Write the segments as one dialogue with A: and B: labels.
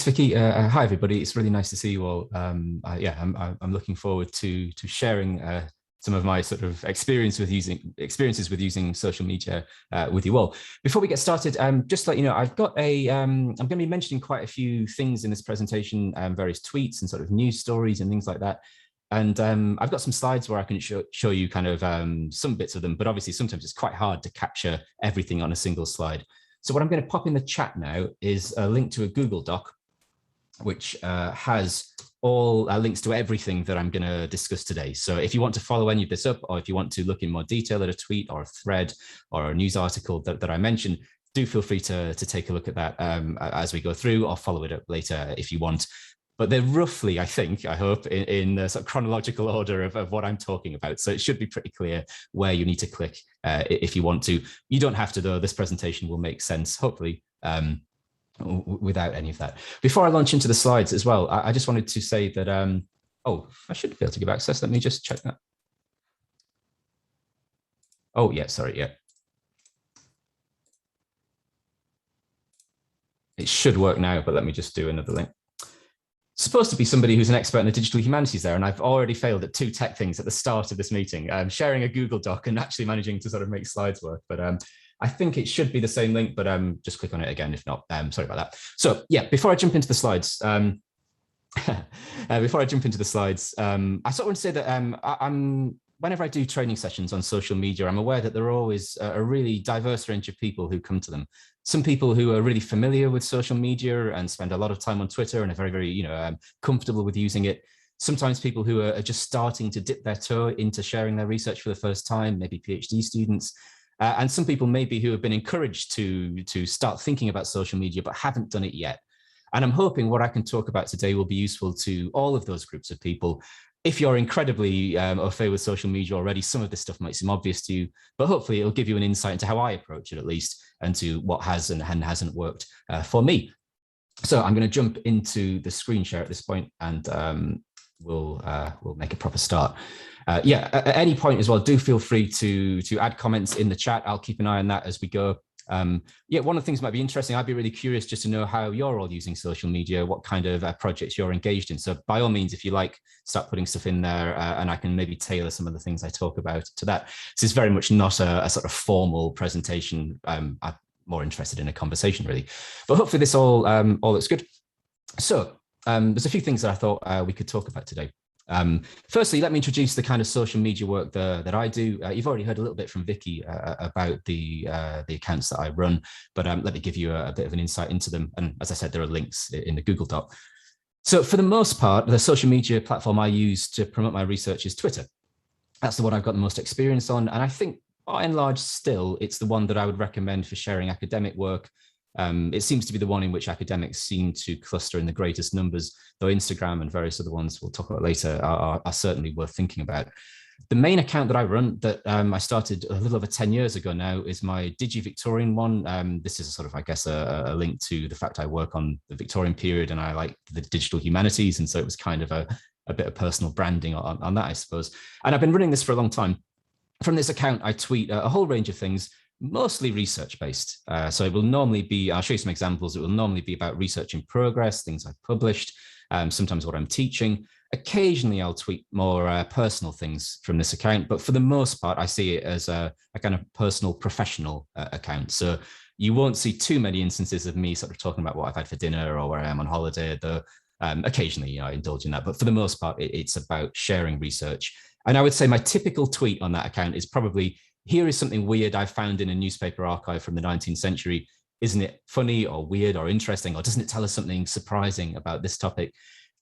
A: Vicky. Hi, everybody. It's really nice to see you all. Yeah, I'm looking forward to sharing some of my sort of experiences with using social media with you all. Before we get started, just to let you know, I've got I'm going to be mentioning quite a few things in this presentation, various tweets and sort of news stories and things like that. And I've got some slides where I can show you kind of some bits of them, but obviously sometimes it's quite hard to capture everything on a single slide. So what I'm going to pop in the chat now is a link to a Google Doc, which has all links to everything that I'm going to discuss today. So if you want to follow any of this up, or if you want to look in more detail at a tweet or a thread or a news article that I mentioned, do feel free to take a look at that as we go through, or follow it up later if you want. But they're roughly, I think, I hope, in the sort of chronological order of what I'm talking about. So it should be pretty clear where you need to click if you want to. You don't have to, though. This presentation will make sense, hopefully, without any of that. Before I launch into the slides as well, I just wanted to say that, oh, I should be able to give access. Let me just check that. Oh, yeah, sorry, yeah. It should work now, but let me just do another link. Supposed to be somebody who's an expert in the digital humanities there, and I've already failed at two tech things at the start of this meeting, sharing a Google Doc and actually managing to sort of make slides work. But I think it should be the same link, but just click on it again if not. Sorry about that. So yeah, before I jump into the slides, I sort of want to say that whenever I do training sessions on social media, I'm aware that there are always a really diverse range of people who come to them. Some people who are really familiar with social media and spend a lot of time on Twitter and are very, very, comfortable with using it. Sometimes people who are just starting to dip their toe into sharing their research for the first time, maybe PhD students. And some people maybe who have been encouraged to start thinking about social media, but haven't done it yet. And I'm hoping what I can talk about today will be useful to all of those groups of people. If you're incredibly au fait with social media already, some of this stuff might seem obvious to you, but hopefully it'll give you an insight into how I approach it, at least, and to what has and hasn't worked for me. So I'm going to jump into the screen share at this point, and we'll make a proper start. Yeah, at any point as well, do feel free to add comments in the chat. I'll keep an eye on that as we go. Yeah, one of the things might be interesting. I'd be really curious just to know how you're all using social media, what kind of projects you're engaged in. So by all means, if you like, start putting stuff in there, and I can maybe tailor some of the things I talk about to that. This is very much not a sort of formal presentation. I'm more interested in a conversation, really. But hopefully this all looks good. So there's a few things that I thought we could talk about today. Firstly, let me introduce the kind of social media work that I do. You've already heard a little bit from Vicky about the accounts that I run, but let me give you a bit of an insight into them. And as I said, there are links in the Google Doc. So for the most part, the social media platform I use to promote my research is Twitter. That's the one I've got the most experience on. And I think by and large, still, it's the one that I would recommend for sharing academic work. It seems to be the one in which academics seem to cluster in the greatest numbers, though Instagram and various other ones we'll talk about later are certainly worth thinking about. The main account that I run that I started a little over 10 years ago now is my Digi-Victorian one. This is sort of, I guess, a link to the fact I work on the Victorian period and I like the digital humanities. And so it was kind of a bit of personal branding on that, I suppose. And I've been running this for a long time. From this account, I tweet a whole range of things, mostly research-based. So it will normally be, I'll show you some examples, it will normally be about research in progress, things I've published, sometimes what I'm teaching. Occasionally I'll tweet more personal things from this account, but for the most part, I see it as a kind of personal professional account. So you won't see too many instances of me sort of talking about what I've had for dinner or where I am on holiday, though occasionally I indulge in that. But for the most part, it's about sharing research. And I would say my typical tweet on that account is probably, here is something weird I found in a newspaper archive from the 19th century. Isn't it funny or weird or interesting? Or doesn't it tell us something surprising about this topic?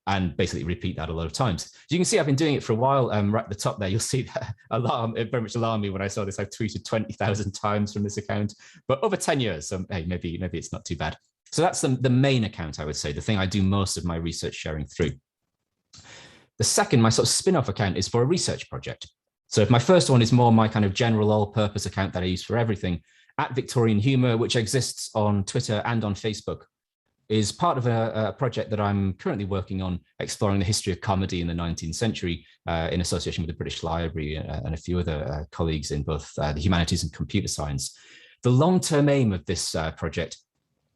A: And basically repeat that a lot of times. So you can see I've been doing it for a while. Right at the top there, you'll see that it very much alarmed me when I saw this. I've tweeted 20,000 times from this account, but over 10 years. So hey, maybe it's not too bad. So that's the main account, I would say, the thing I do most of my research sharing through. The second, my sort of spin-off account, is for a research project. So if my first one is more my kind of general all-purpose account that I use for everything, at Victorian Humour, which exists on Twitter and on Facebook, is part of a project that I'm currently working on, exploring the history of comedy in the 19th century in association with the British Library and a few other colleagues in both the humanities and computer science. The long-term aim of this project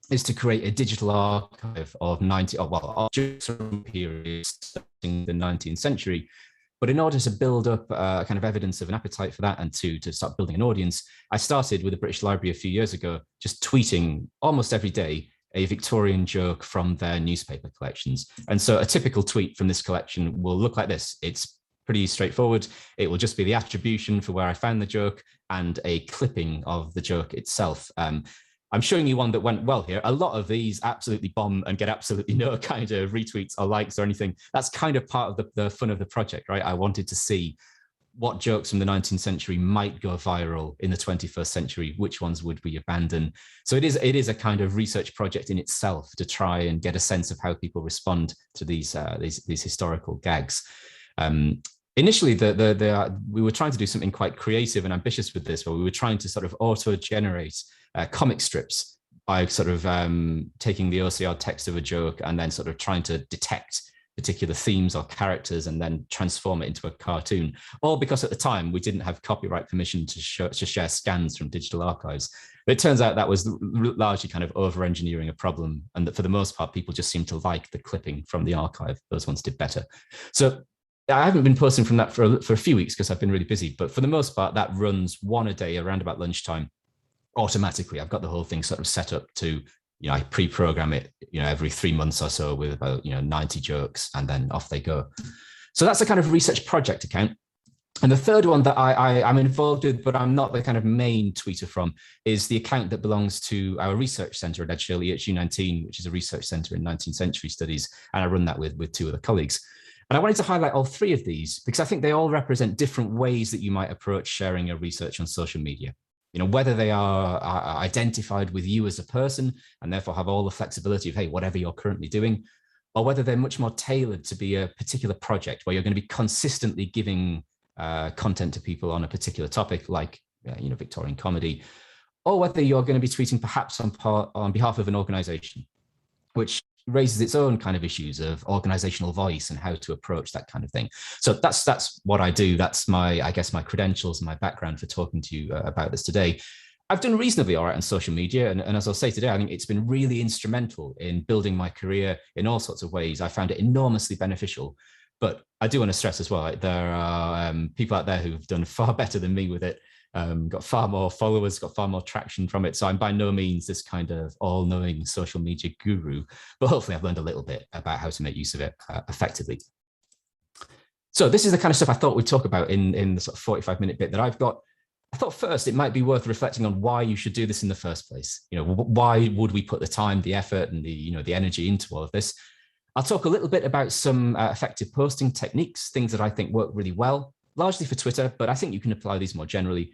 A: is to create a digital archive of 90, of jokes from periods starting the 19th century. But in order to build up kind of evidence of an appetite for that and to start building an audience, I started with the British Library a few years ago, just tweeting almost every day a Victorian joke from their newspaper collections. And so a typical tweet from this collection will look like this. It's pretty straightforward. It will just be the attribution for where I found the joke and a clipping of the joke itself. I'm showing you one that went well here. A lot of these absolutely bomb and get absolutely no kind of retweets or likes or anything. That's kind of part of the fun of the project, right? I wanted to see what jokes from the 19th century might go viral in the 21st century, which ones would we abandon? So it is a kind of research project in itself to try and get a sense of how people respond to these historical gags. Initially, we were trying to do something quite creative and ambitious with this, where we were trying to sort of auto-generate comic strips by sort of taking the OCR text of a joke and then sort of trying to detect particular themes or characters and then transform it into a cartoon. All because at the time we didn't have copyright permission to share scans from digital archives. But it turns out that was largely kind of over-engineering a problem, and that for the most part, people just seemed to like the clipping from the archive. Those ones did better. So I haven't been posting from that for a few weeks because I've been really busy, but for the most part, that runs one a day around about lunchtime automatically. I've got the whole thing sort of set up to, I pre-program it, every 3 months or so with about, 90 jokes, and then off they go. So that's a kind of research project account. And the third one that I'm involved with, but I'm not the kind of main tweeter from, is the account that belongs to our research center at Edgehill, EHU19, which is a research center in 19th century studies. And I run that with two other colleagues. And I wanted to highlight all three of these because I think they all represent different ways that you might approach sharing your research on social media. Whether they are identified with you as a person and therefore have all the flexibility of, hey, whatever you're currently doing, or whether they're much more tailored to be a particular project where you're going to be consistently giving content to people on a particular topic, like Victorian comedy, or whether you're going to be tweeting perhaps on behalf of an organization, which raises its own kind of issues of organizational voice and how to approach that kind of thing. So that's what I do. That's I guess my credentials and my background for talking to you about this today. I've done reasonably all right on social media. And as I'll say today, I think it's been really instrumental in building my career in all sorts of ways. I found it enormously beneficial. But I do want to stress as well, there are people out there who've done far better than me with it, got far more followers, got far more traction from it. So I'm by no means this kind of all-knowing social media guru, but hopefully I've learned a little bit about how to make use of it effectively. So this is the kind of stuff I thought we'd talk about in the sort of 45-minute bit that I've got. I thought first it might be worth reflecting on why you should do this in the first place. Why would we put the time, the effort, and the energy into all of this? I'll talk a little bit about some effective posting techniques, things that I think work really well, largely for Twitter, but I think you can apply these more generally.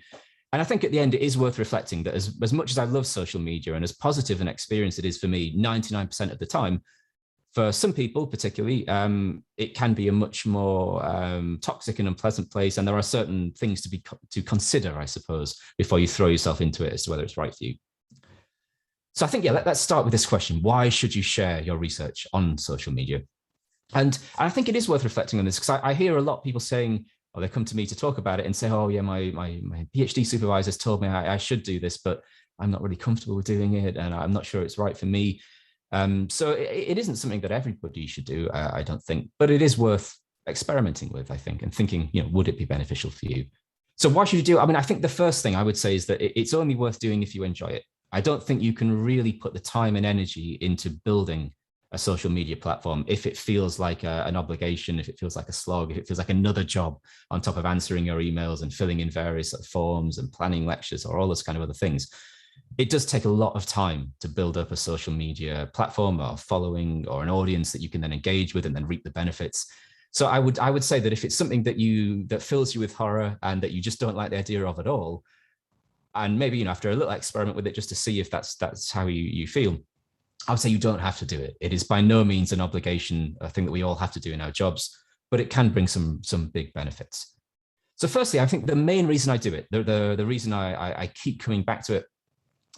A: And I think at the end, it is worth reflecting that as much as I love social media and as positive an experience it is for me 99% of the time, for some people particularly, it can be a much more toxic and unpleasant place. And there are certain things to consider, I suppose, before you throw yourself into it as to whether it's right for you. So I think, let's start with this question. Why should you share your research on social media? And I think it is worth reflecting on this because I hear a lot of people saying, or they come to me to talk about it and say, oh yeah, my PhD supervisors told me I should do this, but I'm not really comfortable with doing it and I'm not sure it's right for me. So it isn't something that everybody should do, I don't think, but it is worth experimenting with, I think, and thinking, would it be beneficial for you? So why should you do it? I mean, I think the first thing I would say is that it's only worth doing if you enjoy it. I don't think you can really put the time and energy into building a social media platform if it feels like an obligation, if it feels like a slog, if it feels like another job on top of answering your emails and filling in various forms and planning lectures or all those kind of other things. It does take a lot of time to build up a social media platform or following or an audience that you can then engage with and then reap the benefits. So I would say that if it's something that fills you with horror and that you just don't like the idea of at all, and maybe after a little experiment with it just to see if that's how you feel, I would say you don't have to do it. It is by no means an obligation, a thing that we all have to do in our jobs, but it can bring some big benefits. So firstly, I think the main reason I do it, the reason I keep coming back to it,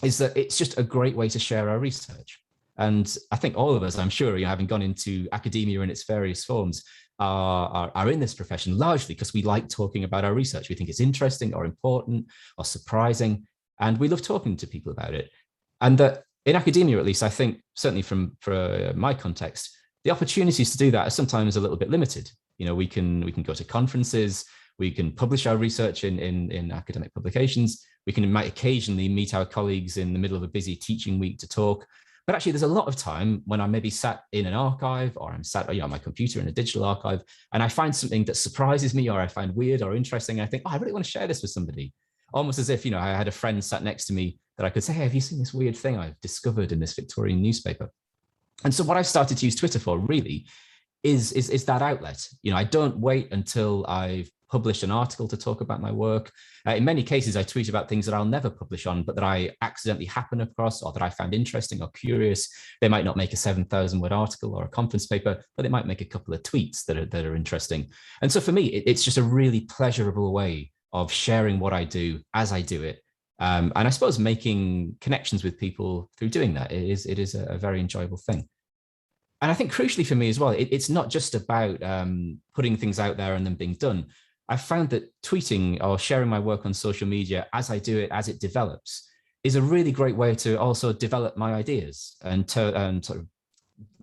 A: is that it's just a great way to share our research. And I think all of us, I'm sure, having gone into academia in its various forms, are in this profession largely because we like talking about our research. We think it's interesting or important or surprising, and we love talking to people about it. And that in academia, at least, I think certainly for my context, the opportunities to do that are sometimes a little bit limited. We can go to conferences, we can publish our research in academic publications, might occasionally meet our colleagues in the middle of a busy teaching week to talk. But actually, there's a lot of time when I'm maybe sat in an archive, or I'm sat on my computer in a digital archive, and I find something that surprises me, or I find weird or interesting. And I think, I really want to share this with somebody. Almost as if, I had a friend sat next to me that I could say, hey, have you seen this weird thing I've discovered in this Victorian newspaper? And so what I've started to use Twitter for really is that outlet. I don't wait until I've published an article to talk about my work. In many cases, I tweet about things that I'll never publish on, but that I accidentally happen across, or that I found interesting or curious. They might not make a 7,000-word article or a conference paper, but they might make a couple of tweets that are interesting. And so for me, it's just a really pleasurable way of sharing what I do as I do it. And I suppose making connections with people through doing that, it is a very enjoyable thing. And I think crucially for me as well, it's not just about putting things out there and them being done. I've found that tweeting or sharing my work on social media as I do it, as it develops, is a really great way to also develop my ideas and to sort of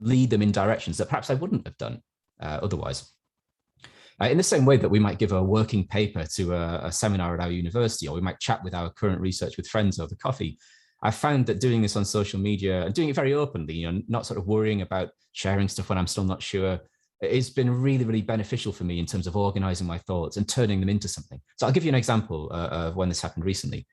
A: lead them in directions that perhaps I wouldn't have done otherwise. In the same way that we might give a working paper to a seminar at our university, or we might chat with our current research with friends over coffee, I found that doing this on social media and doing it very openly, not sort of worrying about sharing stuff when I'm still not sure, it's been really, really beneficial for me in terms of organizing my thoughts and turning them into something. So I'll give you an example of when this happened recently.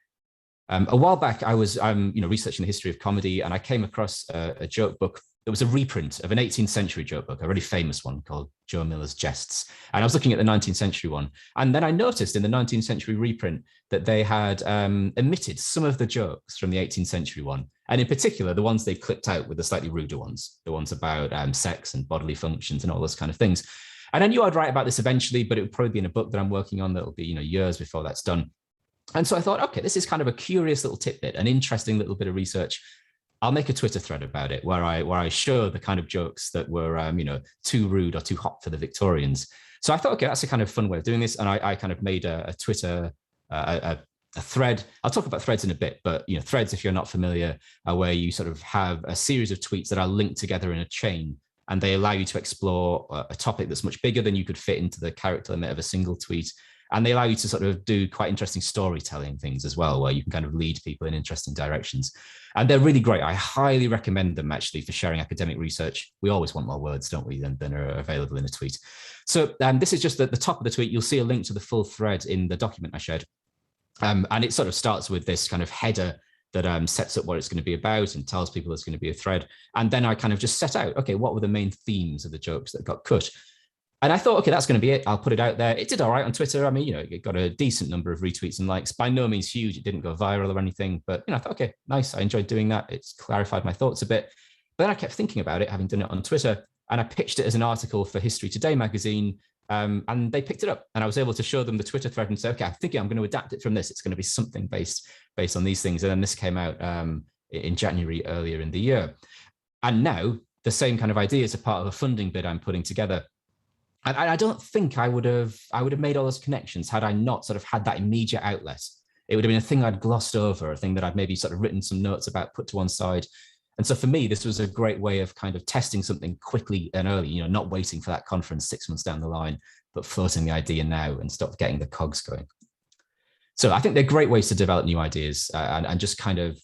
A: A while back, I'm researching the history of comedy, and I came across a joke book. It was a reprint of an 18th century joke book, a really famous one called Joe Miller's Jests. And I was looking at the 19th century one. And then I noticed in the 19th century reprint that they had omitted some of the jokes from the 18th century one. And in particular, the ones they clipped out were the slightly ruder ones, the ones about sex and bodily functions and all those kind of things. And I knew I'd write about this eventually, but it would probably be in a book that I'm working on that'll be, years before that's done. And so I thought, okay, this is kind of a curious little tidbit, an interesting little bit of research. I'll make a Twitter thread about it where I show the kind of jokes that were, too rude or too hot for the Victorians. So I thought, okay, that's a kind of fun way of doing this. And I kind of made a Twitter, a thread. I'll talk about threads in a bit, but threads, if you're not familiar, are where you sort of have a series of tweets that are linked together in a chain, and they allow you to explore a topic that's much bigger than you could fit into the character limit of a single tweet. And they allow you to sort of do quite interesting storytelling things as well, where you can kind of lead people in interesting directions. And they're really great. I highly recommend them actually for sharing academic research. We always want more words, don't we, than are available in a tweet. So this is just at the top of the tweet. You'll see a link to the full thread in the document I shared. And it sort of starts with this kind of header that sets up what it's going to be about and tells people it's going to be a thread. And then I kind of just set out, okay, what were the main themes of the jokes that got cut? And I thought, okay, that's going to be it. I'll put it out there. It did all right on Twitter. I mean, it got a decent number of retweets and likes. By no means huge. It didn't go viral or anything. But, I thought, okay, nice. I enjoyed doing that. It's clarified my thoughts a bit. But then I kept thinking about it, having done it on Twitter. And I pitched it as an article for History Today magazine. And they picked it up. And I was able to show them the Twitter thread and say, okay, I'm thinking I'm going to adapt it from this. It's going to be something based on these things. And then this came out in January earlier in the year. And now the same kind of ideas are part of a funding bid I'm putting together. And I don't think I would have made all those connections had I not sort of had that immediate outlet. It would have been a thing I'd glossed over, a thing that I'd maybe sort of written some notes about, put to one side. And so for me, this was a great way of kind of testing something quickly and early, not waiting for that conference 6 months down the line, but floating the idea now and start getting the cogs going. So I think they're great ways to develop new ideas and just kind of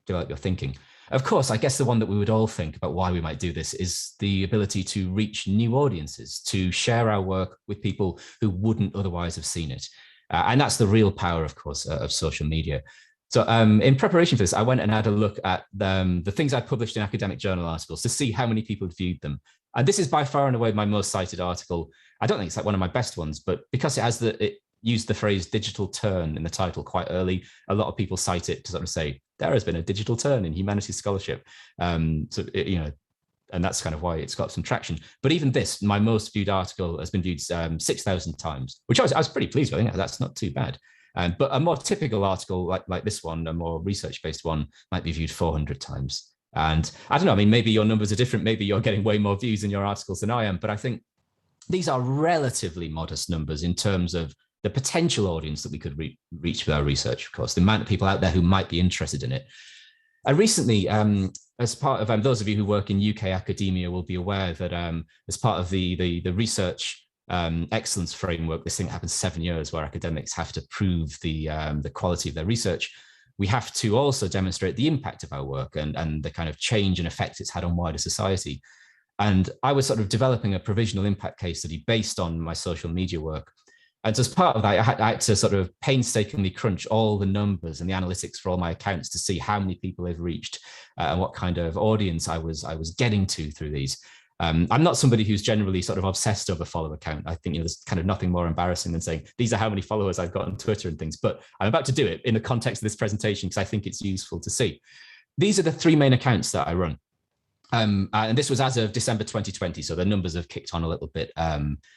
A: develop your thinking. Of course, I guess the one that we would all think about why we might do this is the ability to reach new audiences, to share our work with people who wouldn't otherwise have seen it. And that's the real power, of course, of social media. So in preparation for this, I went and had a look at the things I published in academic journal articles to see how many people had viewed them. And this is by far and away my most cited article. I don't think it's like one of my best ones, but because it used the phrase digital turn in the title quite early, a lot of people cite it to sort of say, there has been a digital turn in humanities scholarship. And that's kind of why it's got some traction. But even this, my most viewed article has been viewed 6,000 times, which I was pretty pleased with. I think that's not too bad. But a more typical article like this one, a more research-based one, might be viewed 400 times. And I don't know, I mean, maybe your numbers are different. Maybe you're getting way more views in your articles than I am. But I think these are relatively modest numbers in terms of the potential audience that we could reach with our research, of course, the amount of people out there who might be interested in it. I recently, as part of those of you who work in UK academia will be aware that as part of the research excellence framework, this thing happens 7 years where academics have to prove the quality of their research. We have to also demonstrate the impact of our work and the kind of change and effect it's had on wider society. And I was sort of developing a provisional impact case study based on my social media work. And as part of that, I had to sort of painstakingly crunch all the numbers and the analytics for all my accounts to see how many people they've reached and what kind of audience I was getting to through these. I'm not somebody who's generally sort of obsessed over follower count. I think there's kind of nothing more embarrassing than saying, these are how many followers I've got on Twitter and things, but I'm about to do it in the context of this presentation because I think it's useful to see. These are the 3 main accounts that I run. And this was as of December 2020, so the numbers have kicked on a little bit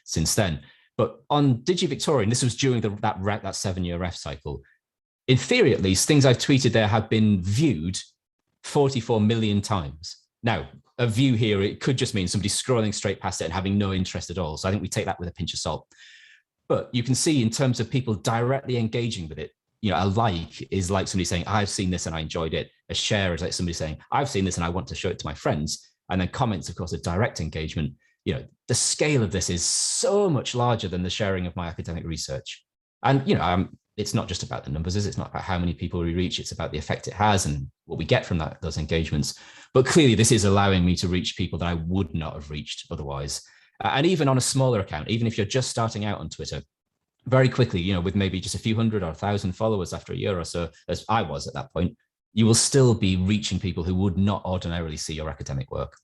A: since then. But on DigiVictorian, this was during that 7-year ref cycle. In theory, at least, things I've tweeted there have been viewed 44 million times. Now, a view here, it could just mean somebody scrolling straight past it and having no interest at all. So I think we take that with a pinch of salt. But you can see in terms of people directly engaging with it, a like is like somebody saying, I've seen this and I enjoyed it. A share is like somebody saying, I've seen this and I want to show it to my friends. And then comments, of course, are direct engagement. The scale of this is so much larger than the sharing of my academic research. And, it's not just about the numbers, it's not about how many people we reach, it's about the effect it has and what we get from those engagements. But clearly this is allowing me to reach people that I would not have reached otherwise. And even on a smaller account, even if you're just starting out on Twitter, very quickly, with maybe just a few hundred or 1,000 followers after a year or so, as I was at that point, you will still be reaching people who would not ordinarily see your academic work.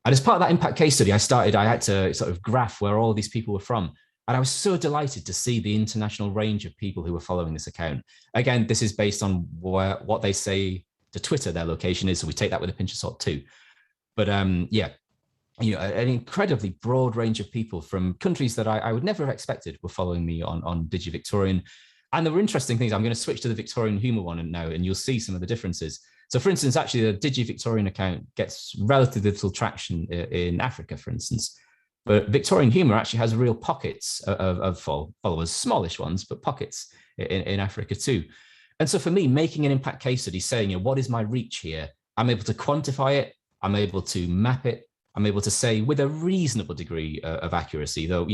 A: And as part of that impact case study, I had to sort of graph where all these people were from. And I was so delighted to see the international range of people who were following this account. Again, this is based on what they say to Twitter their location is, so we take that with a pinch of salt too. But yeah, an incredibly broad range of people from countries that I would never have expected were following me on DigiVictorian. And there were interesting things. I'm going to switch to the Victorian humour one now, and you'll see some of the differences. So for instance, actually the DigiVictorian account gets relatively little traction in Africa, for instance. But Victorian humour actually has real pockets of followers, smallish ones, but pockets in Africa too. And so for me, making an impact case study saying, what is my reach here? I'm able to quantify it. I'm able to map it. I'm able to say with a reasonable degree of accuracy, though,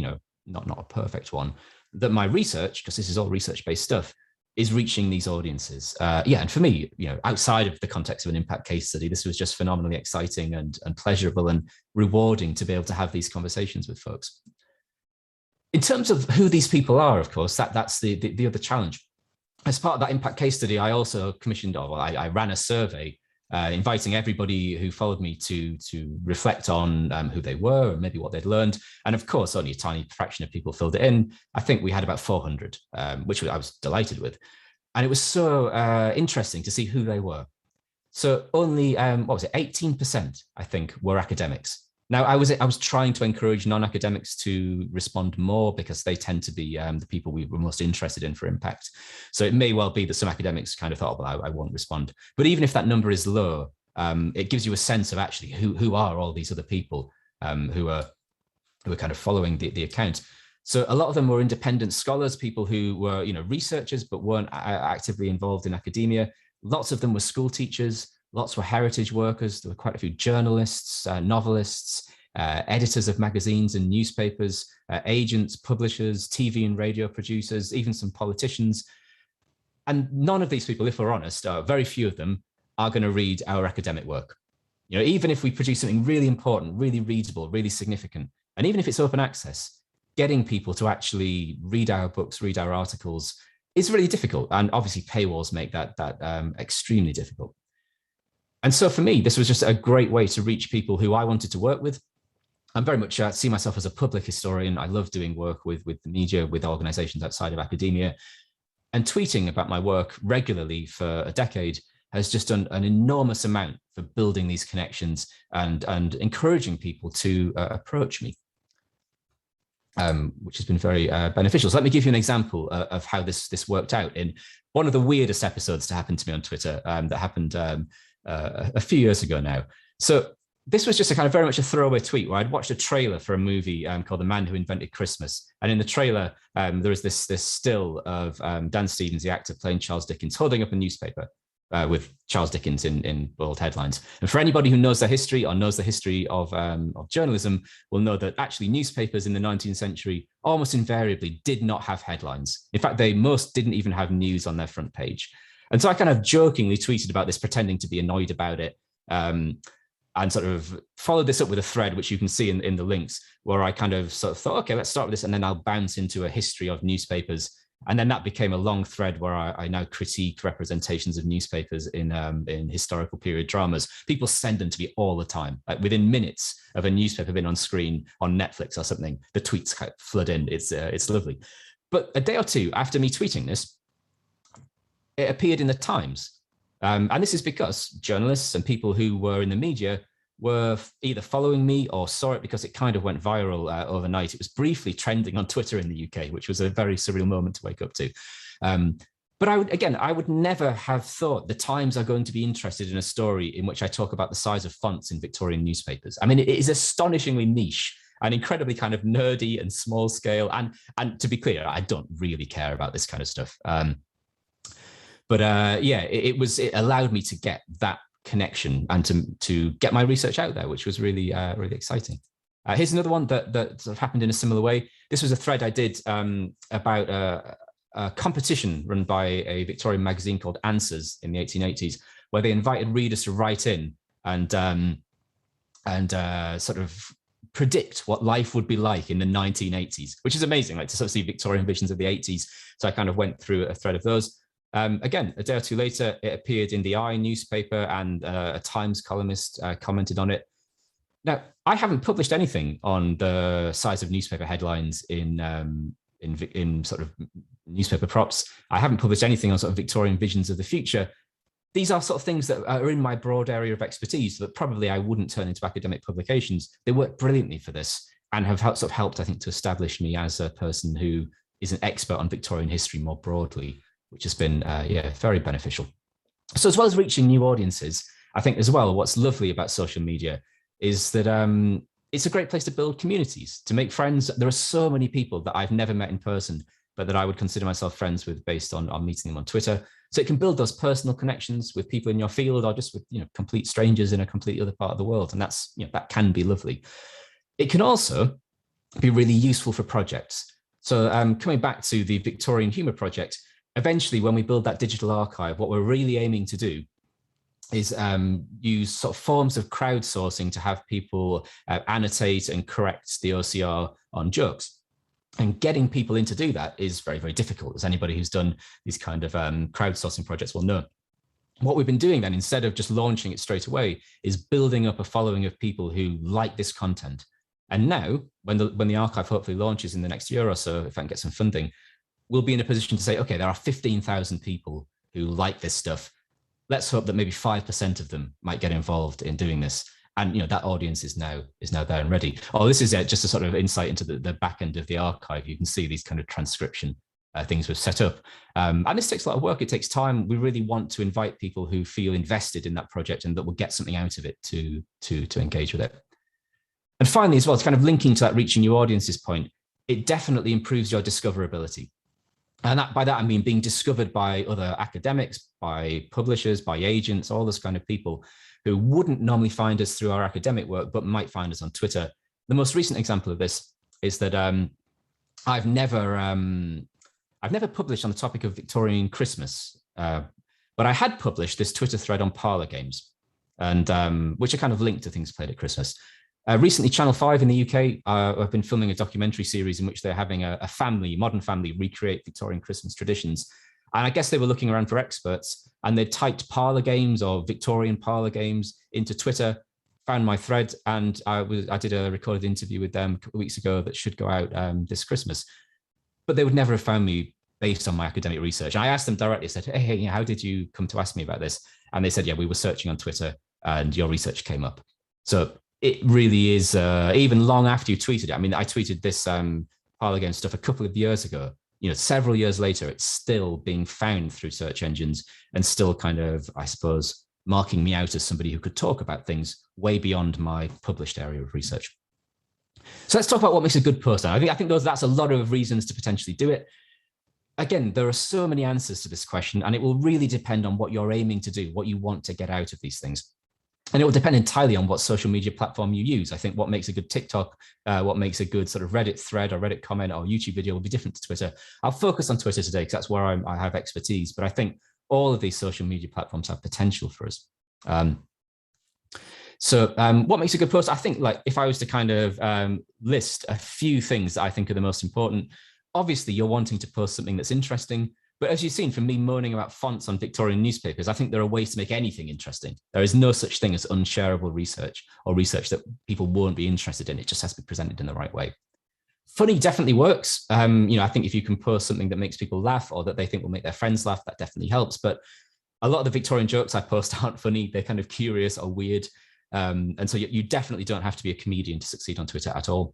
A: not a perfect one, that my research, because this is all research-based stuff, is reaching these audiences. And for me, outside of the context of an impact case study, this was just phenomenally exciting and pleasurable and rewarding to be able to have these conversations with folks. In terms of who these people are, of course, that's the other challenge. As part of that impact case study, I also commissioned, I ran a survey inviting everybody who followed me to reflect on who they were and maybe what they'd learned. And of course, only a tiny fraction of people filled it in. I think we had about 400, which I was delighted with. And it was so interesting to see who they were. So only, 18%, I think, were academics. Now, I was trying to encourage non-academics to respond more because they tend to be the people we were most interested in for impact. So it may well be that some academics kind of thought, well, I won't respond. But even if that number is low, it gives you a sense of actually who are all these other people who are kind of following the account. So a lot of them were independent scholars, people who were researchers but weren't actively involved in academia. Lots of them were school teachers. Lots were heritage workers. There were quite a few journalists, novelists, editors of magazines and newspapers, agents, publishers, TV and radio producers, even some politicians. And none of these people, if we're honest, very few of them are going to read our academic work. Even if we produce something really important, really readable, really significant, and even if it's open access, getting people to actually read our books, read our articles is really difficult. And obviously paywalls make that extremely difficult. And so for me, this was just a great way to reach people who I wanted to work with. I'm very much see myself as a public historian. I love doing work with the media, with organizations outside of academia. And tweeting about my work regularly for a decade has just done an enormous amount for building these connections and encouraging people to approach me, which has been very beneficial. So let me give you an example of how this worked out in one of the weirdest episodes to happen to me on Twitter that happened a few years ago now. So this was just a kind of very much a throwaway tweet where I'd watched a trailer for a movie called The Man Who Invented Christmas. And in the trailer, there was this still of Dan Stevens, the actor playing Charles Dickens, holding up a newspaper. with Charles Dickens in bold headlines. And for anybody who knows the history or knows the history of journalism will know that actually newspapers in the 19th century almost invariably did not have headlines. In fact, most didn't even have news on their front page. And so I kind of jokingly tweeted about this, pretending to be annoyed about it, and sort of followed this up with a thread, which you can see in the links, where I kind of sort of thought, okay, let's start with this, and then I'll bounce into a history of newspapers. And then that became a long thread where I now critique representations of newspapers in historical period dramas. People send them to me all the time. Like within minutes of a newspaper being on screen on Netflix or something, the tweets flood in. It's lovely. But a day or two after me tweeting this, it appeared in the Times. And this is because journalists and people who were in the media were either following me or saw it because it kind of went viral overnight. It was briefly trending on Twitter in the UK, which was a very surreal moment to wake up to. But I would never have thought the Times are going to be interested in a story in which I talk about the size of fonts in Victorian newspapers. I mean, it is astonishingly niche and incredibly kind of nerdy and small scale. And to be clear, I don't really care about this kind of stuff. It allowed me to get that connection and to get my research out there, which was really really exciting. Here's another one that sort of happened in a similar way. This was a thread I did about a competition run by a Victorian magazine called Answers in the 1880s, where they invited readers to write in and sort of predict what life would be like in the 1980s, which is amazing, like to sort of see Victorian visions of the 80s. So I kind of went through a thread of those. Again, a day or two later, it appeared in the Eye newspaper, and a Times columnist commented on it. Now, I haven't published anything on the size of newspaper headlines in sort of newspaper props. I haven't published anything on sort of Victorian visions of the future. These are sort of things that are in my broad area of expertise that probably I wouldn't turn into academic publications. They work brilliantly for this and have sort of helped, I think, to establish me as a person who is an expert on Victorian history more broadly, which has been, very beneficial. So as well as reaching new audiences, I think as well, what's lovely about social media is that it's a great place to build communities, to make friends. There are so many people that I've never met in person, but that I would consider myself friends with based on meeting them on Twitter. So it can build those personal connections with people in your field or just with complete strangers in a completely other part of the world. And that's, that can be lovely. It can also be really useful for projects. So coming back to the Victorian Humour Project, eventually, when we build that digital archive, what we're really aiming to do is use sort of forms of crowdsourcing to have people annotate and correct the OCR on jokes. And getting people in to do that is very, very difficult, as anybody who's done these kind of crowdsourcing projects will know. What we've been doing then, instead of just launching it straight away, is building up a following of people who like this content. And now, when the archive hopefully launches in the next year or so, if I can get some funding, we'll be in a position to say, okay, there are 15,000 people who like this stuff. Let's hope that maybe 5% of them might get involved in doing this. And that audience is now there and ready. Oh, this is just a sort of insight into the back end of the archive. You can see these kind of transcription things we've set up. And this takes a lot of work. It takes time. We really want to invite people who feel invested in that project and that will get something out of it to engage with it. And finally, as well, it's kind of linking to that reaching new audiences point, it definitely improves your discoverability. And by that, I mean being discovered by other academics, by publishers, by agents, all those kind of people who wouldn't normally find us through our academic work, but might find us on Twitter. The most recent example of this is that I've never published on the topic of Victorian Christmas, but I had published this Twitter thread on parlor games, and which are kind of linked to things played at Christmas. Recently, Channel 5 in the UK have been filming a documentary series in which they're having a modern family, recreate Victorian Christmas traditions. And I guess they were looking around for experts, and they typed parlor games or Victorian parlor games into Twitter, found my thread, and I did a recorded interview with them a couple of weeks ago that should go out this Christmas. But they would never have found me based on my academic research. And I asked them directly, I said, hey, how did you come to ask me about this? And they said, yeah, we were searching on Twitter and your research came up. So it really is, even long after you tweeted it. I mean, I tweeted this parlor game stuff a couple of years ago. Several years later, it's still being found through search engines and still kind of, I suppose, marking me out as somebody who could talk about things way beyond my published area of research. So let's talk about what makes a good post. I think that's a lot of reasons to potentially do it. again, there are so many answers to this question, and it will really depend on what you're aiming to do, what you want to get out of these things. And it will depend entirely on what social media platform you use. I think what makes a good TikTok, what makes a good sort of Reddit thread or Reddit comment or YouTube video will be different to Twitter. I'll focus on Twitter today because that's where I have expertise. But I think all of these social media platforms have potential for us. What makes a good post? I think, like, if I was to kind of list a few things that I think are the most important, obviously you're wanting to post something that's interesting. But as you've seen from me moaning about fonts on Victorian newspapers, I think there are ways to make anything interesting. There is no such thing as unshareable research or research that people won't be interested in. It just has to be presented in the right way. Funny definitely works. I think if you can post something that makes people laugh or that they think will make their friends laugh, that definitely helps. But a lot of the Victorian jokes I post aren't funny. They're kind of curious or weird. And so you definitely don't have to be a comedian to succeed on Twitter at all.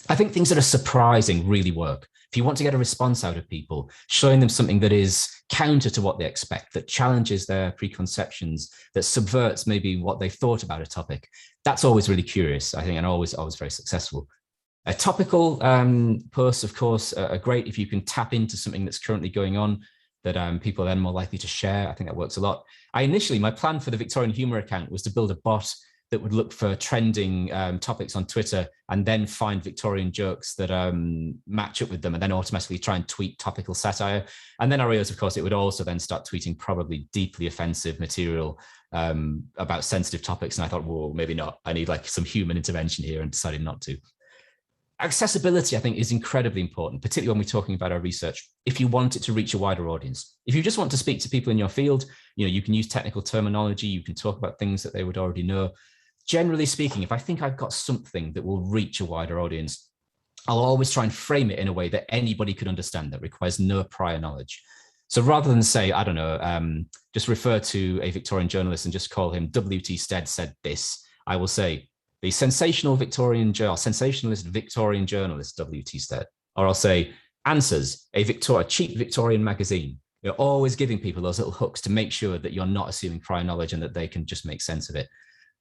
A: I think things that are surprising really work. If you want to get a response out of people, showing them something that is counter to what they expect, that challenges their preconceptions, that subverts maybe what they've thought about a topic, that's always really curious, I think, and always very successful. Topical posts, of course, are great if you can tap into something that's currently going on that people are then more likely to share. I think that works a lot. My plan for the Victorian Humour account was to build a bot that would look for trending topics on Twitter and then find Victorian jokes that match up with them and then automatically try and tweet topical satire. And then I realized, of course, it would also then start tweeting probably deeply offensive material about sensitive topics. And I thought, whoa, maybe not. I need like some human intervention here, and decided not to. Accessibility, I think, is incredibly important, particularly when we're talking about our research. If you want it to reach a wider audience, if you just want to speak to people in your field, you can use technical terminology, you can talk about things that they would already know. Generally speaking, if I think I've got something that will reach a wider audience, I'll always try and frame it in a way that anybody could understand, that requires no prior knowledge. So rather than say, I don't know, just refer to a Victorian journalist and just call him W.T. Stead said this, I will say, the sensationalist Victorian journalist W.T. Stead. Or I'll say, Answers, a cheap Victorian magazine. You're always giving people those little hooks to make sure that you're not assuming prior knowledge and that they can just make sense of it.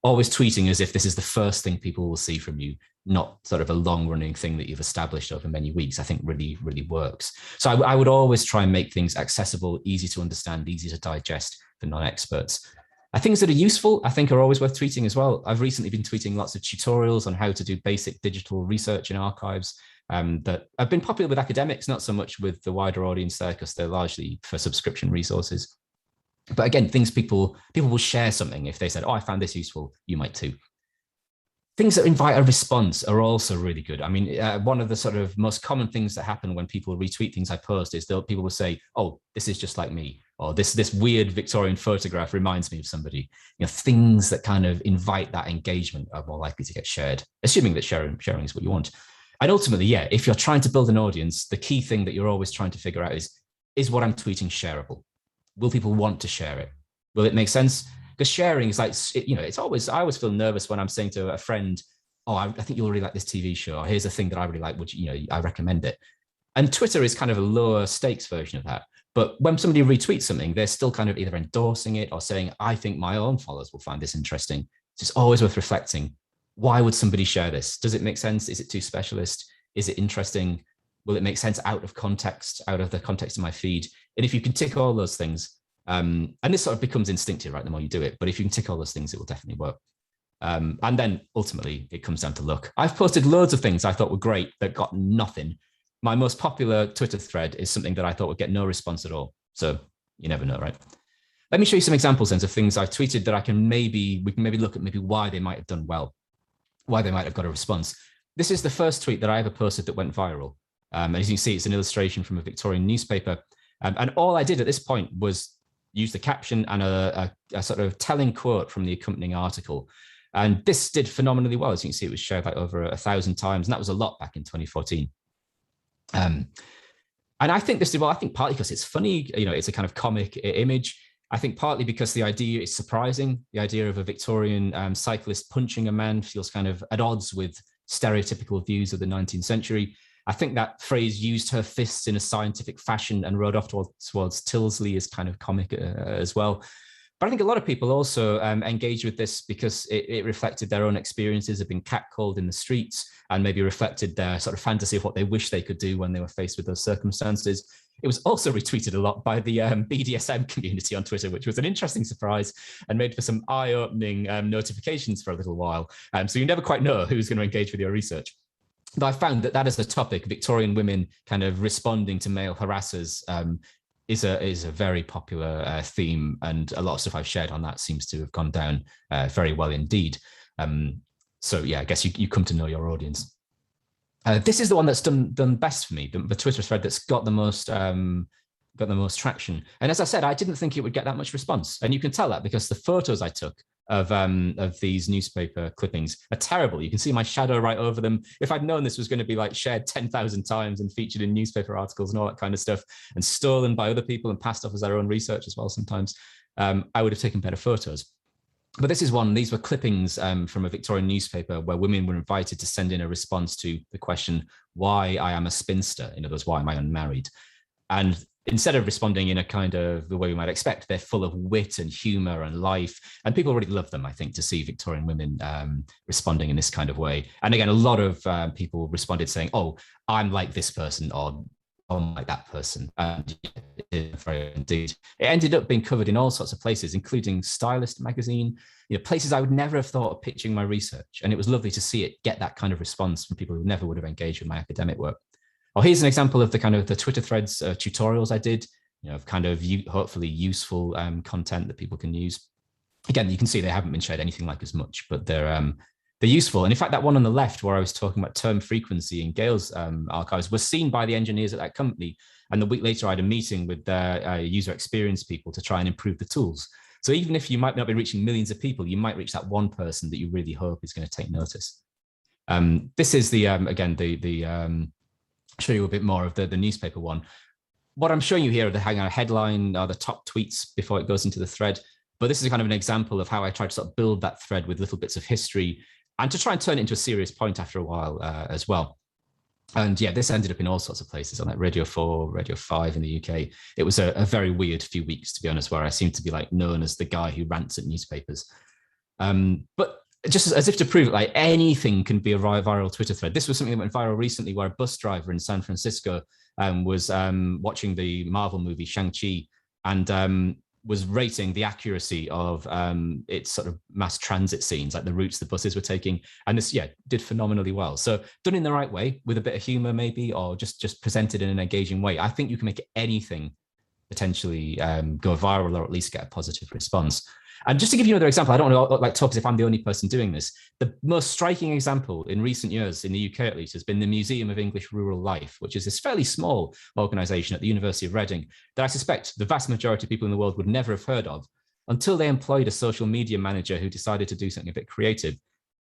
A: Always tweeting as if this is the first thing people will see from you, not sort of a long-running thing that you've established over many weeks, I think really, really works. So I would always try and make things accessible, easy to understand, easy to digest for non-experts. Things that are useful, I think, are always worth tweeting as well. I've recently been tweeting lots of tutorials on how to do basic digital research in archives that have been popular with academics, not so much with the wider audience there, because they're largely for subscription resources. But again, things people will share something. If they said, oh, I found this useful, you might too. Things that invite a response are also really good. I mean, one of the sort of most common things that happen when people retweet things I post is that people will say, oh, this is just like me, or this weird Victorian photograph reminds me of somebody. Things that kind of invite that engagement are more likely to get shared, assuming that sharing is what you want. And ultimately, yeah, if you're trying to build an audience, the key thing that you're always trying to figure out is what I'm tweeting shareable? Will people want to share it? Will it make sense? Because sharing is like, I always feel nervous when I'm saying to a friend, oh, I think you'll really like this TV show. Or here's a thing that I really like, I recommend it. And Twitter is kind of a lower stakes version of that. But when somebody retweets something, they're still kind of either endorsing it or saying, I think my own followers will find this interesting. So it's always worth reflecting. Why would somebody share this? Does it make sense? Is it too specialist? Is it interesting? Will it make sense out of context, out of the context of my feed? And if you can tick all those things, and this sort of becomes instinctive, right, the more you do it, but if you can tick all those things, it will definitely work. And then ultimately it comes down to luck. I've posted loads of things I thought were great that got nothing. My most popular Twitter thread is something that I thought would get no response at all. So you never know, right? Let me show you some examples then of things I've tweeted that we can maybe look at why they might have done well, why they might have got a response. This is the first tweet that I ever posted that went viral. And as you can see, it's an illustration from a Victorian newspaper. And all I did at this point was use the caption and a sort of telling quote from the accompanying article. And this did phenomenally well. As you can see, it was shared like over 1,000 times. And that was a lot back in 2014. And I think this did well. I think partly because it's funny, it's a kind of comic image. I think partly because the idea is surprising. The idea of a Victorian cyclist punching a man feels kind of at odds with stereotypical views of the 19th century. I think that phrase used her fists in a scientific fashion and rode off towards Tilsley is kind of comic as well. But I think a lot of people also engaged with this because it reflected their own experiences of being catcalled in the streets, and maybe reflected their sort of fantasy of what they wish they could do when they were faced with those circumstances. It was also retweeted a lot by the BDSM community on Twitter, which was an interesting surprise and made for some eye-opening notifications for a little while. So you never quite know who's going to engage with your research. But I found that as a topic, Victorian women kind of responding to male harassers, is a very popular theme, and a lot of stuff I've shared on that seems to have gone down very well indeed. So yeah, I guess you come to know your audience. This is the one that's done best for me, the Twitter thread that's got the most traction. And as I said, I didn't think it would get that much response, and you can tell that because the photos I took of these newspaper clippings are terrible. You can see my shadow right over them. If I'd known this was going to be like shared 10,000 times and featured in newspaper articles and all that kind of stuff, and stolen by other people and passed off as their own research as well sometimes, I would have taken better photos. But this is one, these were clippings from a Victorian newspaper where women were invited to send in a response to the question, why I am a spinster, in other words, why am I unmarried? And instead of responding in a kind of the way we might expect, they're full of wit and humor and life. And people really love them, I think, to see Victorian women responding in this kind of way. And again, a lot of people responded saying, oh, I'm like this person, or I'm like that person. And very indeed. It ended up being covered in all sorts of places, including Stylist magazine, places I would never have thought of pitching my research. And it was lovely to see it get that kind of response from people who never would have engaged with my academic work. Oh, here's an example of the kind of the Twitter threads tutorials I did, of kind of hopefully useful content that people can use. Again, you can see they haven't been shared anything like as much, but they're useful. And in fact, that one on the left where I was talking about term frequency in Gale's archives was seen by the engineers at that company. And the week later, I had a meeting with their user experience people to try and improve the tools. So even if you might not be reaching millions of people, you might reach that one person that you really hope is going to take notice. This is the, again, show you a bit more of the newspaper one. What I'm showing you here are the headline, the top tweets before it goes into the thread. But this is kind of an example of how I tried to sort of build that thread with little bits of history and to try and turn it into a serious point after a while as well. And yeah, this ended up in all sorts of places, on like Radio 4, Radio 5 in the UK. It was a very weird few weeks, to be honest, where I seemed to be like known as the guy who rants at newspapers. But just as if to prove it, like anything can be a viral Twitter thread. This was something that went viral recently, where a bus driver in San Francisco was watching the Marvel movie Shang-Chi and was rating the accuracy of its sort of mass transit scenes, like the routes the buses were taking. And this, yeah, did phenomenally well. So done in the right way, with a bit of humor maybe, or just presented in an engaging way, I think you can make anything potentially go viral, or at least get a positive response. And just to give you another example, I don't want to like talk as if I'm the only person doing this. The most striking example in recent years, in the UK at least, has been the Museum of English Rural Life, which is this fairly small organisation at the University of Reading that I suspect the vast majority of people in the world would never have heard of until they employed a social media manager who decided to do something a bit creative.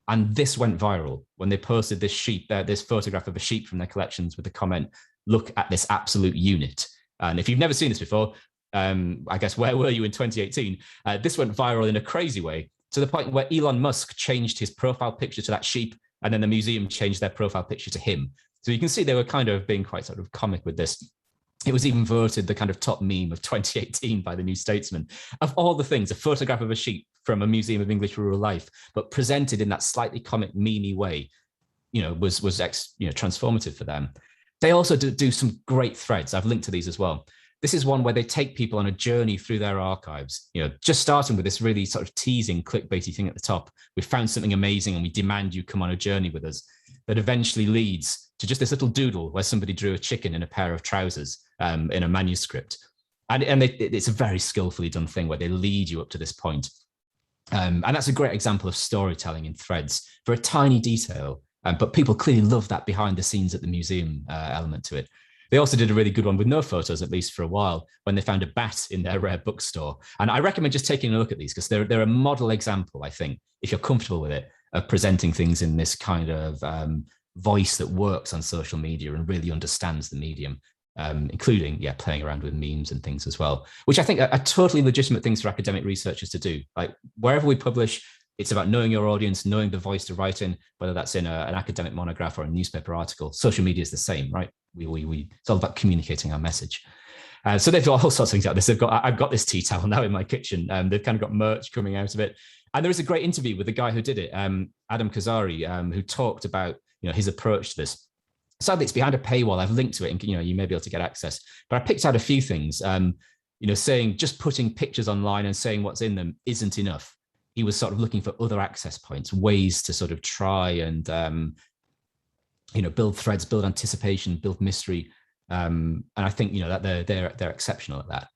A: And this went viral when they posted this sheep, this photograph of a sheep from their collections with the comment, "Look at this absolute unit." And if you've never seen this before, I guess, where were you in 2018? This went viral in a crazy way, to the point where Elon Musk changed his profile picture to that sheep, and then the museum changed their profile picture to him. So you can see they were kind of being quite sort of comic with this. It was even voted the kind of top meme of 2018 by the New Statesman. Of all the things, a photograph of a sheep from a Museum of English Rural Life, but presented in that slightly comic, memey way, was transformative for them. They also do some great threads. I've linked to these as well. This is one where they take people on a journey through their archives, just starting with this really sort of teasing clickbaity thing at the top. We found something amazing and we demand you come on a journey with us. That eventually leads to just this little doodle where somebody drew a chicken in a pair of trousers in a manuscript. And it's a very skillfully done thing where they lead you up to this point. And that's a great example of storytelling in threads for a tiny detail. But people clearly love that behind the scenes at the museum element to it. They also did a really good one with no photos, at least for a while, when they found a bat in their rare bookstore. And I recommend just taking a look at these because they're a model example, I think, if you're comfortable with it, of presenting things in this kind of voice that works on social media and really understands the medium, including, playing around with memes and things as well, which I think are totally legitimate things for academic researchers to do. Like wherever we publish, it's about knowing your audience, knowing the voice to write in, whether that's in an academic monograph or a newspaper article. Social media is the same, right? It's all about communicating our message. So they've got all sorts of things out. This. I've got this tea towel now in my kitchen. They've kind of got merch coming out of it. And there is a great interview with the guy who did it, Adam Kazari, who talked about his approach to this. Sadly, it's behind a paywall. I've linked to it, and you may be able to get access. But I picked out a few things. Saying just putting pictures online and saying what's in them isn't enough. He was sort of looking for other access points, ways to sort of try and build threads, build anticipation, build mystery. And I think that they're exceptional at that.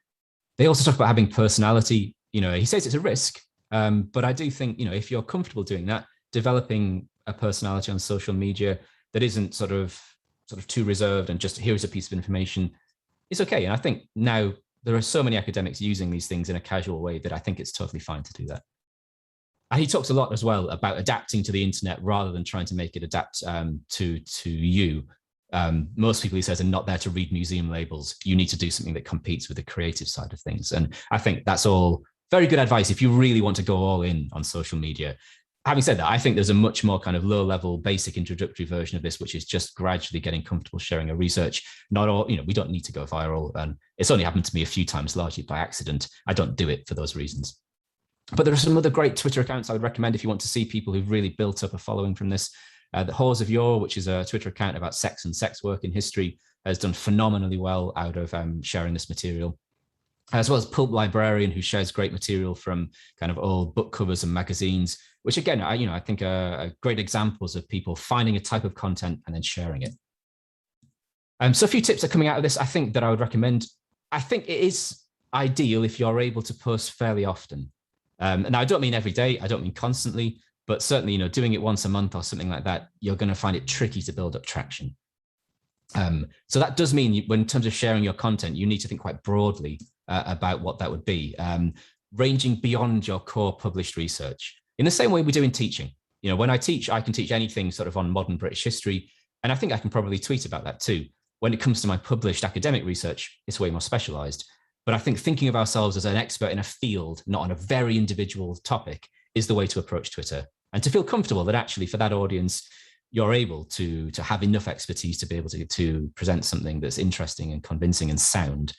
A: They also talk about having personality. He says it's a risk, but I do think if you're comfortable doing that, developing a personality on social media that isn't sort of too reserved and just here's a piece of information is okay. And I think now there are so many academics using these things in a casual way that I think it's totally fine to do that. And he talks a lot as well about adapting to the internet rather than trying to make it adapt to you. Most people, he says, are not there to read museum labels. You need to do something that competes with the creative side of things. And I think that's all very good advice if you really want to go all in on social media. Having said that, I think there's a much more kind of low level, basic introductory version of this, which is just gradually getting comfortable sharing a research. Not all, we don't need to go viral. And it's only happened to me a few times, largely by accident. I don't do it for those reasons. But there are some other great Twitter accounts I would recommend if you want to see people who've really built up a following from this. The Halls of Yore, which is a Twitter account about sex and sex work in history, has done phenomenally well out of sharing this material. As well as Pulp Librarian, who shares great material from kind of old book covers and magazines, which again, I think are great examples of people finding a type of content and then sharing it. So a few tips are coming out of this, I think, that I would recommend. I think it is ideal if you're able to post fairly often. And I don't mean every day, I don't mean constantly, but certainly, doing it once a month or something like that, you're going to find it tricky to build up traction. So that does mean when in terms of sharing your content, you need to think quite broadly about what that would be, ranging beyond your core published research. In the same way we do in teaching. When I teach, I can teach anything sort of on modern British history, and I think I can probably tweet about that too. When it comes to my published academic research, it's way more specialized. But I think thinking of ourselves as an expert in a field, not on a very individual topic, is the way to approach Twitter. And to feel comfortable that actually for that audience, you're able to have enough expertise to be able to present something that's interesting and convincing and sound.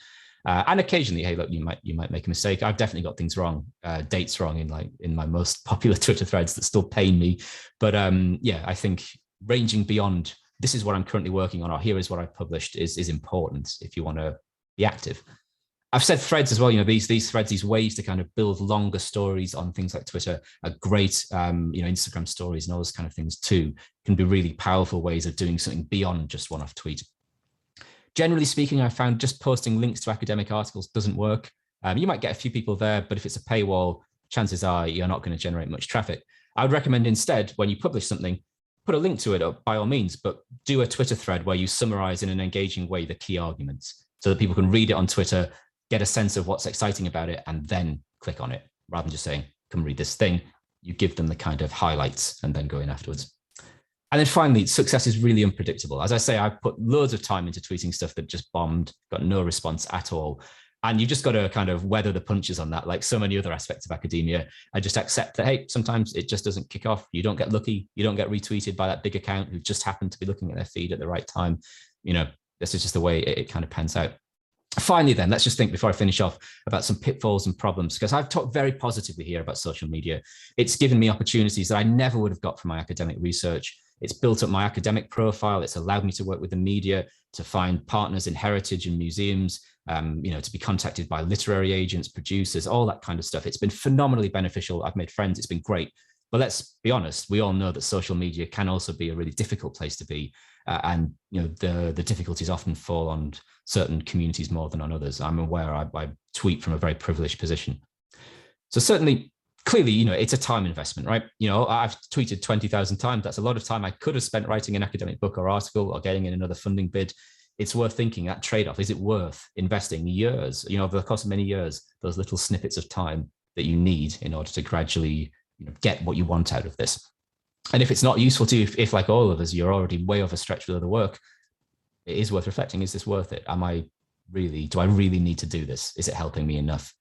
A: And occasionally, hey, look, you might make a mistake. I've definitely got things wrong, dates wrong in my most popular Twitter threads that still pain me. But yeah, I think ranging beyond this is what I'm currently working on, or here is what I've published is important if you want to be active. I've said threads as well. These threads, these ways to kind of build longer stories on things like Twitter are great. Instagram stories and all those kind of things too can be really powerful ways of doing something beyond just one-off tweet. Generally speaking, I found just posting links to academic articles doesn't work. You might get a few people there, but if it's a paywall, chances are you're not going to generate much traffic. I would recommend instead, when you publish something, put a link to it by all means, but do a Twitter thread where you summarize in an engaging way the key arguments so that people can read it on Twitter, get a sense of what's exciting about it, and then click on it rather than just saying, come read this thing. You give them the kind of highlights and then go in afterwards. And then finally, success is really unpredictable. As I say, I've put loads of time into tweeting stuff that just bombed, got no response at all. And you've just got to kind of weather the punches on that, like so many other aspects of academia. I just accept that, hey, sometimes it just doesn't kick off. You don't get lucky. You don't get retweeted by that big account who just happened to be looking at their feed at the right time. This is just the way it kind of pans out. Finally, then, let's just think before I finish off about some pitfalls and problems, because I've talked very positively here about social media. It's given me opportunities that I never would have got from my academic research. It's built up my academic profile. It's allowed me to work with the media, to find partners in heritage and museums, to be contacted by literary agents, producers, all that kind of stuff. It's been phenomenally beneficial. I've made friends. It's been great. But let's be honest, we all know that social media can also be a really difficult place to be. And the difficulties often fall on certain communities more than on others. I'm aware I tweet from a very privileged position. So certainly, clearly, it's a time investment, right? I've tweeted 20,000 times. That's a lot of time I could have spent writing an academic book or article or getting in another funding bid. It's worth thinking that trade-off. Is it worth investing years, over the course of many years, those little snippets of time that you need in order to gradually get what you want out of this? And if it's not useful to you, if like all of us, you're already way overstretched with other work, it is worth reflecting. Is this worth it? Do I really need to do this? Is it helping me enough?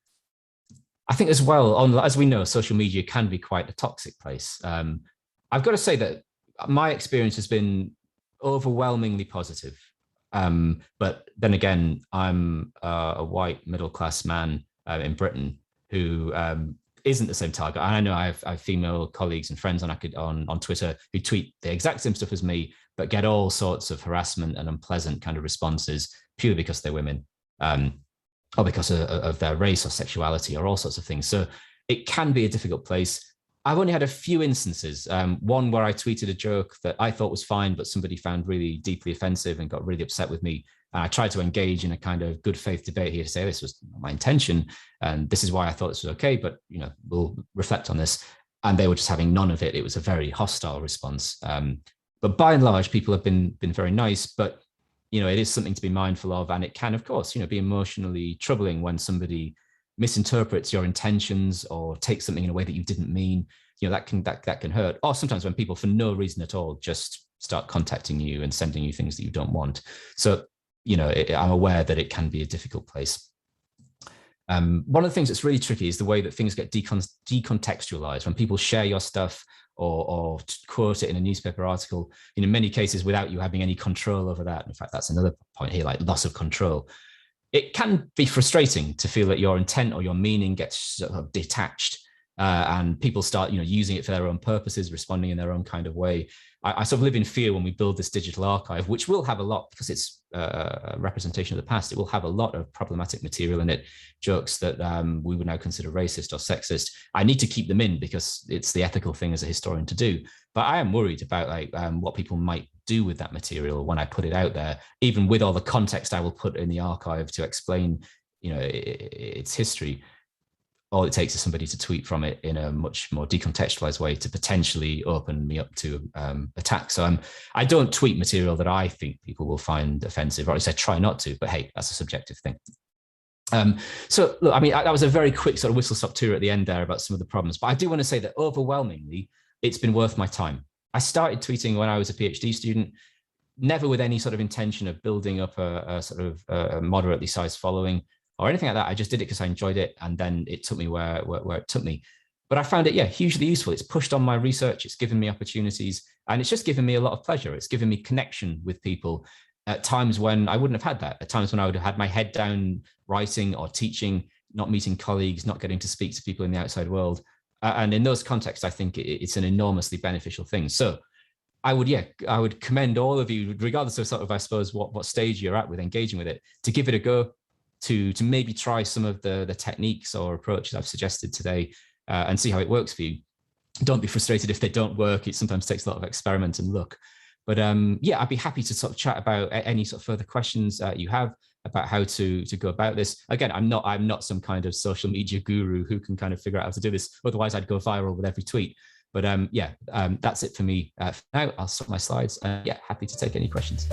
A: I think as well, as we know, social media can be quite a toxic place. I've got to say that my experience has been overwhelmingly positive. But then again, I'm a white middle-class man in Britain who isn't the same target. And I know I have female colleagues and friends on Twitter who tweet the exact same stuff as me, but get all sorts of harassment and unpleasant kind of responses purely because they're women, or because of their race or sexuality or all sorts of things. So it can be a difficult place. I've only had a few instances. One where I tweeted a joke that I thought was fine, but somebody found really deeply offensive and got really upset with me. And I tried to engage in a kind of good faith debate here to say this was my intention, and this is why I thought this was okay, but we'll reflect on this. And they were just having none of it. It was a very hostile response. But by and large, people have been very nice. But it is something to be mindful of, and it can, of course, be emotionally troubling when somebody misinterprets your intentions or takes something in a way that you didn't mean. That can hurt. Or sometimes when people, for no reason at all, just start contacting you and sending you things that you don't want. So I'm aware that it can be a difficult place. One of the things that's really tricky is the way that things get decontextualized when people share your stuff or quote it in a newspaper article, in many cases without you having any control over that. In fact, that's another point here, like loss of control. It can be frustrating to feel that your intent or your meaning gets sort of detached, and people start, using it for their own purposes, responding in their own kind of way. I sort of live in fear when we build this digital archive, which will have a lot, because it's a representation of the past, it will have a lot of problematic material in it, jokes that we would now consider racist or sexist. I need to keep them in because it's the ethical thing as a historian to do. But I am worried about what people might do with that material when I put it out there, even with all the context I will put in the archive to explain, its history. All it takes is somebody to tweet from it in a much more decontextualized way to potentially open me up to attack. So I don't tweet material that I think people will find offensive, or at least I try not to, but hey, that's a subjective thing. So look, that was a very quick sort of whistle-stop tour at the end there about some of the problems, but I do want to say that overwhelmingly, it's been worth my time. I started tweeting when I was a PhD student, never with any sort of intention of building up a sort of a moderately sized following or anything like that. I just did it because I enjoyed it, and then it took me where it took me. But I found it, hugely useful. It's pushed on my research, it's given me opportunities, and it's just given me a lot of pleasure. It's given me connection with people at times when I wouldn't have had that, at times when I would have had my head down writing or teaching, not meeting colleagues, not getting to speak to people in the outside world. And in those contexts, I think it's an enormously beneficial thing. So I would commend all of you, regardless of sort of, I suppose, what stage you're at with engaging with it, to give it a go, to maybe try some of the techniques or approaches I've suggested today, and see how it works for you. Don't be frustrated if they don't work. It sometimes takes a lot of experiment and luck. But I'd be happy to sort of chat about any sort of further questions you have about how to go about this. Again, I'm not some kind of social media guru who can kind of figure out how to do this. Otherwise, I'd go viral with every tweet. But that's it for me for now. I'll stop my slides. Happy to take any questions.